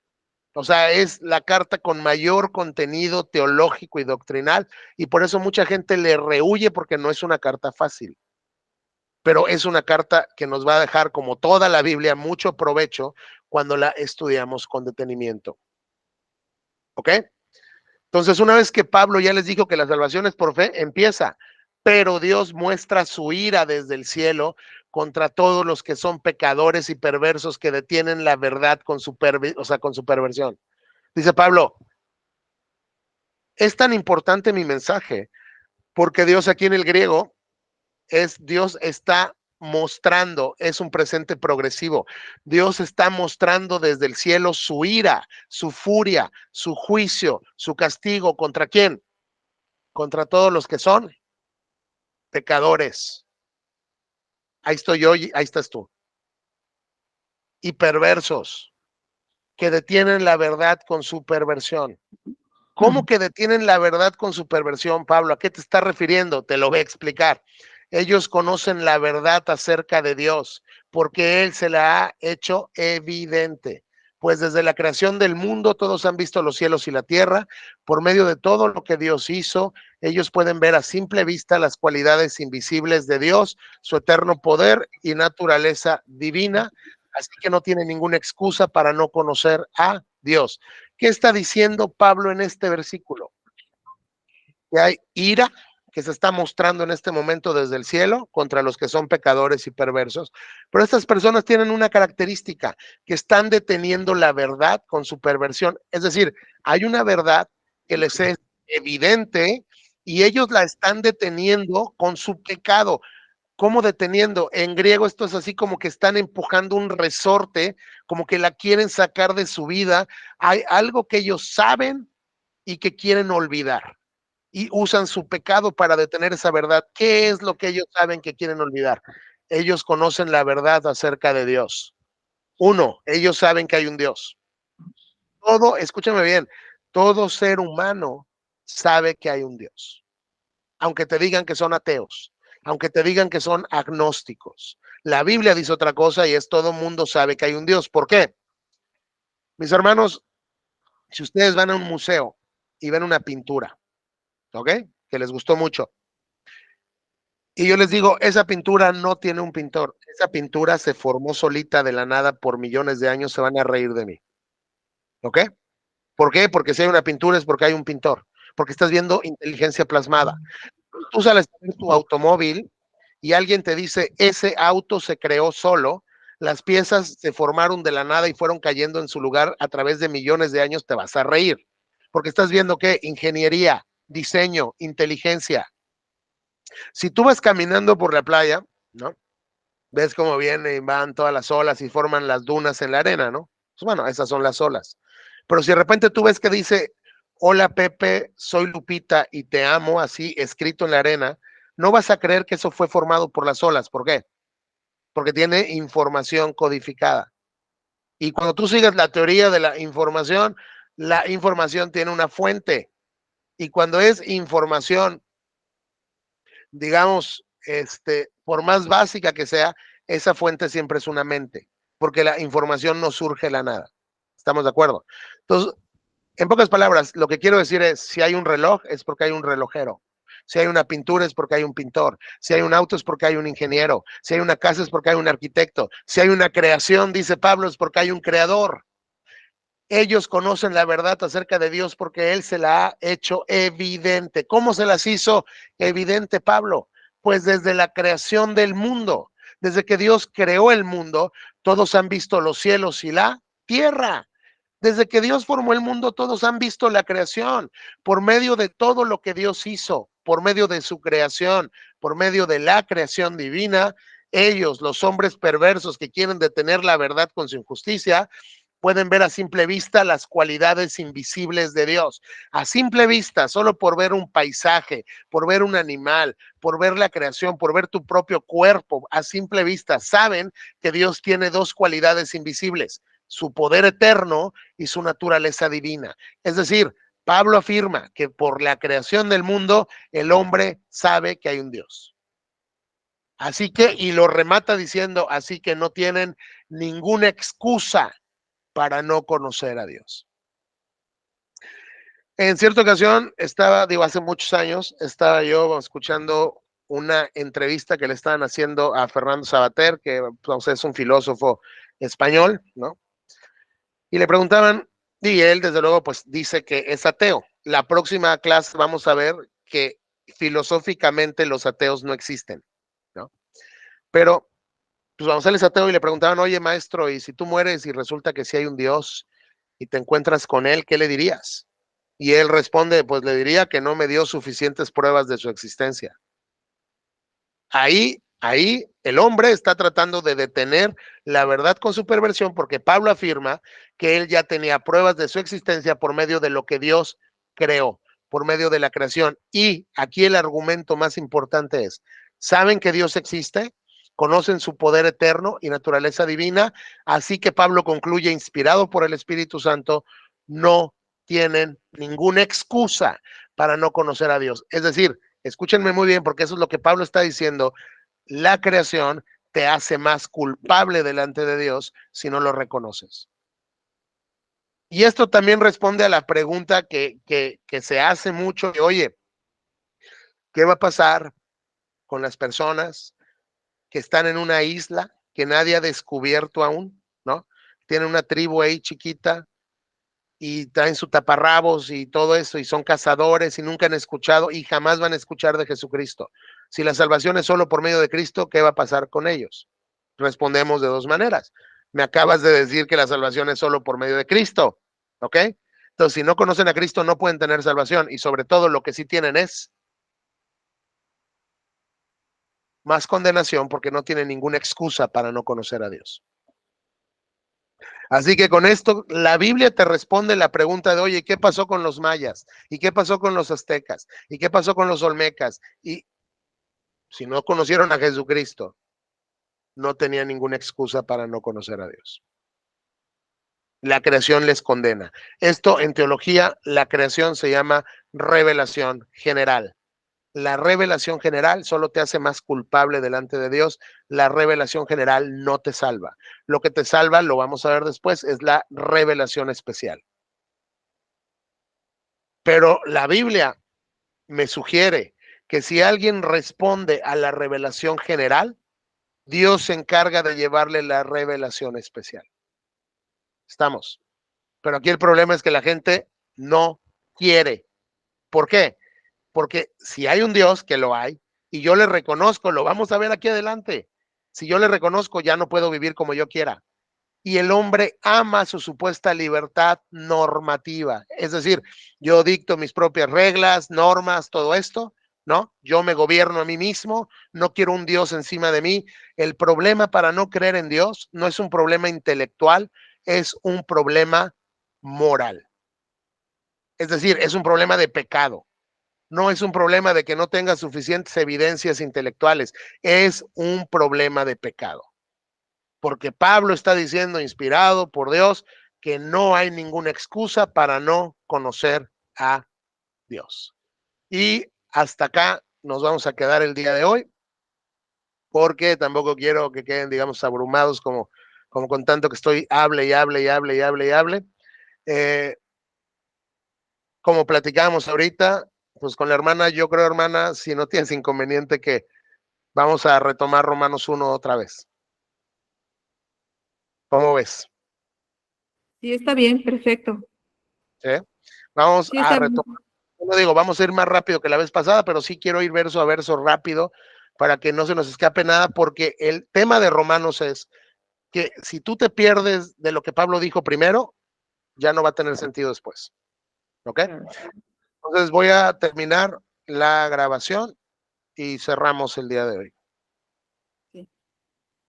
O sea, es la carta con mayor contenido teológico y doctrinal, y por eso mucha gente le rehúye porque no es una carta fácil. Pero es una carta que nos va a dejar, como toda la Biblia, mucho provecho cuando la estudiamos con detenimiento. ¿Ok? Entonces, una vez que Pablo ya les dijo que la salvación es por fe, empieza. Pero Dios muestra su ira desde el cielo contra todos los que son pecadores y perversos que detienen la verdad con su perversión. Dice Pablo, es tan importante mi mensaje porque Dios aquí en el griego Dios está mostrando, es un presente progresivo. Dios está mostrando desde el cielo su ira, su furia, su juicio, su castigo. ¿Contra quién? Contra todos los que son pecadores. Ahí estoy yo y ahí estás tú. Y perversos, que detienen la verdad con su perversión. ¿Cómo que detienen la verdad con su perversión, Pablo? ¿A qué te está refiriendo? Te lo voy a explicar. Ellos conocen la verdad acerca de Dios porque Él se la ha hecho evidente. Pues desde la creación del mundo todos han visto los cielos y la tierra. Por medio de todo lo que Dios hizo, ellos pueden ver a simple vista las cualidades invisibles de Dios, su eterno poder y naturaleza divina. Así que no tienen ninguna excusa para no conocer a Dios. ¿Qué está diciendo Pablo en este versículo? Que hay ira que se está mostrando en este momento desde el cielo contra los que son pecadores y perversos. Pero estas personas tienen una característica, que están deteniendo la verdad con su perversión. Es decir, hay una verdad que les es evidente y ellos la están deteniendo con su pecado. ¿Cómo deteniendo? En griego esto es así como que están empujando un resorte, como que la quieren sacar de su vida. Hay algo que ellos saben y que quieren olvidar. Y usan su pecado para detener esa verdad. ¿Qué es lo que ellos saben que quieren olvidar? Ellos conocen la verdad acerca de Dios. Uno, ellos saben que hay un Dios. Todo, escúchame bien, todo ser humano sabe que hay un Dios. Aunque te digan que son ateos, aunque te digan que son agnósticos. La Biblia dice otra cosa y es todo mundo sabe que hay un Dios. ¿Por qué? Mis hermanos, si ustedes van a un museo y ven una pintura, ¿ok? Que les gustó mucho. Y yo les digo, esa pintura no tiene un pintor. Esa pintura se formó solita de la nada por millones de años, se van a reír de mí. ¿Ok? ¿Por qué? Porque si hay una pintura es porque hay un pintor. Porque estás viendo inteligencia plasmada. Tú sales a ver tu automóvil y alguien te dice, ese auto se creó solo, las piezas se formaron de la nada y fueron cayendo en su lugar a través de millones de años, te vas a reír. Porque estás viendo que ingeniería, diseño, inteligencia. Si tú vas caminando por la playa, ¿no? Ves cómo vienen y van todas las olas y forman las dunas en la arena, ¿no? Pues bueno, esas son las olas. Pero si de repente tú ves que dice, hola Pepe, soy Lupita y te amo, así escrito en la arena, no vas a creer que eso fue formado por las olas. ¿Por qué? Porque tiene información codificada. Y cuando tú sigues la teoría de la información tiene una fuente. Y cuando es información, digamos, por más básica que sea, esa fuente siempre es una mente, porque la información no surge de la nada. ¿Estamos de acuerdo? Entonces, en pocas palabras, lo que quiero decir es, si hay un reloj, es porque hay un relojero. Si hay una pintura, es porque hay un pintor. Si hay un auto, es porque hay un ingeniero. Si hay una casa, es porque hay un arquitecto. Si hay una creación, dice Pablo, es porque hay un creador. Ellos conocen la verdad acerca de Dios porque Él se la ha hecho evidente. ¿Cómo se las hizo evidente Pablo? Pues desde la creación del mundo, desde que Dios creó el mundo, todos han visto los cielos y la tierra. Desde que Dios formó el mundo, todos han visto la creación. Por medio de todo lo que Dios hizo, por medio de su creación, por medio de la creación divina, ellos, los hombres perversos que quieren detener la verdad con su injusticia, pueden ver a simple vista las cualidades invisibles de Dios. A simple vista, solo por ver un paisaje, por ver un animal, por ver la creación, por ver tu propio cuerpo, a simple vista, saben que Dios tiene dos cualidades invisibles, su poder eterno y su naturaleza divina. Es decir, Pablo afirma que por la creación del mundo, el hombre sabe que hay un Dios. Así que, y lo remata diciendo, así que no tienen ninguna excusa para no conocer a Dios. En cierta ocasión hace muchos años, estaba yo escuchando una entrevista que le estaban haciendo a Fernando Savater, que pues, es un filósofo español, ¿no? Y le preguntaban, y él desde luego pues dice que es ateo. La próxima clase vamos a ver que filosóficamente los ateos no existen, ¿no? Pero pues vamos a él es ateo y le preguntaban, oye maestro, y si tú mueres y resulta que sí hay un Dios y te encuentras con él, ¿qué le dirías? Y él responde, pues le diría que no me dio suficientes pruebas de su existencia. Ahí el hombre está tratando de detener la verdad con su perversión, porque Pablo afirma que él ya tenía pruebas de su existencia por medio de lo que Dios creó, por medio de la creación. Y aquí el argumento más importante es, ¿saben que Dios existe? Conocen su poder eterno y naturaleza divina, así que Pablo concluye, inspirado por el Espíritu Santo, no tienen ninguna excusa para no conocer a Dios. Es decir, escúchenme muy bien, porque eso es lo que Pablo está diciendo. La creación te hace más culpable delante de Dios si no lo reconoces. Y esto también responde a la pregunta que se hace mucho, de, oye, ¿qué va a pasar con las personas que están en una isla que nadie ha descubierto aún, ¿no? Tienen una tribu ahí chiquita y traen su taparrabos y todo eso, y son cazadores y nunca han escuchado y jamás van a escuchar de Jesucristo. Si la salvación es solo por medio de Cristo, ¿qué va a pasar con ellos? Respondemos de dos maneras. Me acabas de decir que la salvación es solo por medio de Cristo, ¿ok? Entonces, si no conocen a Cristo, no pueden tener salvación, y sobre todo lo que sí tienen es más condenación, porque no tienen ninguna excusa para no conocer a Dios. Así que con esto, la Biblia te responde la pregunta de, oye, ¿qué pasó con los mayas? ¿Y qué pasó con los aztecas? ¿Y qué pasó con los olmecas? Y si no conocieron a Jesucristo, no tenían ninguna excusa para no conocer a Dios. La creación les condena. Esto en teología, la creación se llama revelación general. La revelación general solo te hace más culpable delante de Dios. La revelación general no te salva. Lo que te salva, lo vamos a ver después, es la revelación especial. Pero la Biblia me sugiere que si alguien responde a la revelación general, Dios se encarga de llevarle la revelación especial. Estamos. Pero aquí el problema es que la gente no quiere. ¿Por qué? Porque si hay un Dios, que lo hay, y yo le reconozco, lo vamos a ver aquí adelante. Si yo le reconozco, ya no puedo vivir como yo quiera. Y el hombre ama su supuesta libertad normativa. Es decir, yo dicto mis propias reglas, normas, todo esto, ¿no? Yo me gobierno a mí mismo, no quiero un Dios encima de mí. El problema para no creer en Dios no es un problema intelectual, es un problema moral. Es decir, es un problema de pecado. No es un problema de que no tenga suficientes evidencias intelectuales, es un problema de pecado. Porque Pablo está diciendo, inspirado por Dios, que no hay ninguna excusa para no conocer a Dios. Y hasta acá nos vamos a quedar el día de hoy, porque tampoco quiero que queden, digamos, abrumados como con tanto que estoy hable y hable y hable y hable y hable. Como platicábamos ahorita, pues con la hermana, yo creo, hermana, si no tienes inconveniente, que vamos a retomar Romanos 1 otra vez. ¿Cómo ves? Sí, está bien, perfecto. ¿Sí? Vamos Sí, a está bien. retomar. No digo, vamos a ir más rápido que la vez pasada, pero sí quiero ir verso a verso rápido para que no se nos escape nada, porque el tema de Romanos es que si tú te pierdes de lo que Pablo dijo primero, ya no va a tener sentido después. ¿Ok? Claro. Entonces voy a terminar la grabación y cerramos el día de hoy.